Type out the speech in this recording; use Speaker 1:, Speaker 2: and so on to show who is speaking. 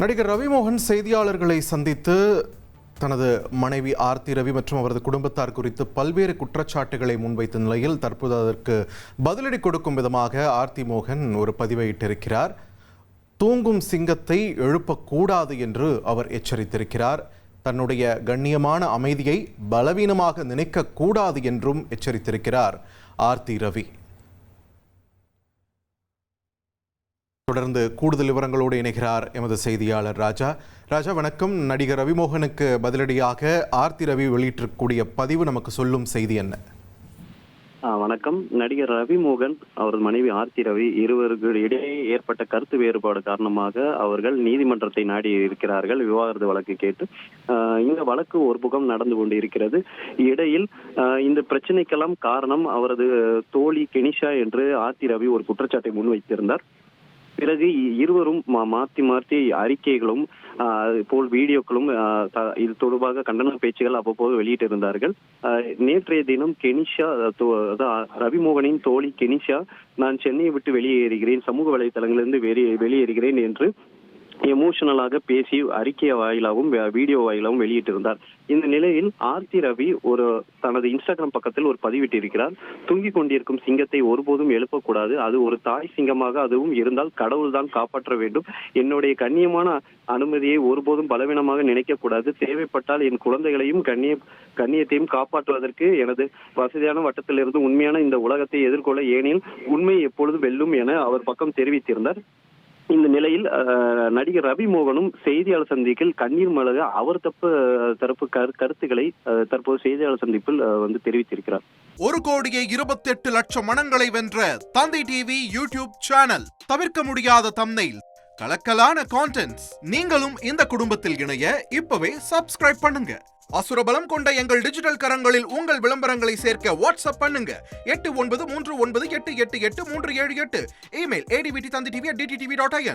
Speaker 1: நடிகர் ரவிமோகன் செய்தியாளர்களை சந்தித்து தனது மனைவி ஆர்த்தி ரவி மற்றும் அவரது குடும்பத்தார் குறித்து பல்வேறு குற்றச்சாட்டுகளை முன்வைத்த நிலையில் தற்போது அதற்கு பதிலடி கொடுக்கும் விதமாக ஆர்த்தி மோகன் ஒரு பதிவை இட்டிருக்கிறார். தூங்கும் சிங்கத்தை எழுப்பக்கூடாது என்று அவர் எச்சரித்திருக்கிறார். தன்னுடைய கண்ணியமான அமைதியை பலவீனமாக நினைக்கக்கூடாது என்றும் எச்சரித்திருக்கிறார் ஆர்த்தி ரவி. தொடர்ந்து கூடுதல் விவரங்களோடு இணைகிறார் எமது செய்தியாளர் ராஜா. வணக்கம். நடிகர் ரவிமோகனுக்கு பதிலடியாக ஆர்த்தி ரவி வெளியிட்டிருக்கக்கூடிய பதிவு நமக்கு சொல்லும் செய்தி என்ன?
Speaker 2: வணக்கம். நடிகர் ரவிமோகன் அவரது மனைவி ஆர்த்தி ரவி இருவருக்கு இடையே ஏற்பட்ட கருத்து வேறுபாடு காரணமாக அவர்கள் நீதிமன்றத்தை நாடி இருக்கிறார்கள் விவாகரத்து வழக்கு கேட்டு. இந்த வழக்கு ஒரு புறம் நடந்து கொண்டு இருக்கிறது. இடையில் இந்த பிரச்சனைக்கெல்லாம் காரணம் அவரது தோழி கெனிஷா என்று ஆர்த்தி ரவி ஒரு குற்றச்சாட்டை முன்வைத்திருந்தார். பிறகு இருவரும் மாற்றி அறிக்கைகளும் போல் வீடியோக்களும் இது தொடர்பாக கண்டன பேச்சுகள் அவ்வப்போது வெளியிட்டிருந்தார்கள். நேற்றைய தினம் கெனிஷா ரவிமோகனின் தோழி கெனிஷா, நான் சென்னையை விட்டு வெளியேறுகிறேன், சமூக வலைதளங்களிலிருந்து வெளியேறுகிறேன் என்று எமோஷனலாக பேசி அறிக்கை வாயிலாகவும் வீடியோ வாயிலாகவும் வெளியிட்டிருந்தார். இந்த நிலையில் ஆர்த்தி ரவி தனது இன்ஸ்டாகிராம் பக்கத்தில் ஒரு பதிவிட்டிருக்கிறார். தூங்கிக் கொண்டிருக்கும் சிங்கத்தை ஒருபோதும் எழுப்பக்கூடாது, அது ஒரு தாய் சிங்கமாக அதுவும் இருந்தால் கடவுள் தான் காப்பாற்ற வேண்டும். என்னுடைய கண்ணியமான அனுமதியை ஒருபோதும் பலவீனமாக நினைக்க கூடாது. தேவைப்பட்டால் என் குழந்தைகளையும் கண்ணியத்தையும் காப்பாற்றுவதற்கு எனது வசதியான வட்டத்திலிருந்து உண்மையான இந்த உலகத்தை எதிர்கொள்ள, ஏனெனில் உண்மை எப்பொழுதும் வெல்லும் என அவர் பக்கம் தெரிவித்திருந்தார். இந்த நிலையில் நடிகர் ரவிமோகனும் செய்தியாளர் சந்திப்பில் கண்ணீர் மல்க அவர் தரப்பு கருத்துக்களை தற்போது செய்தியாளர் சந்திப்பில் தெரிவித்திருக்கிறார்.
Speaker 3: 1,28,00,000 மனங்களை வென்ற தந்தி டிவி யூடியூப் சேனல். தவிர்க்க முடியாத தம்ப்நெயில், கலக்கலான கான்டென்ட்ஸ். நீங்களும் இந்த குடும்பத்தில் இணைய இப்பவே சப்ஸ்கிரைப் பண்ணுங்க. அசுரபலம் கொண்ட எங்கள் டிஜிட்டல் கரங்களில் உங்கள் விளம்பரங்களை சேர்க்க வாட்ஸ்அப் பண்ணுங்க. 8939888838. Email advttv@dttv.in.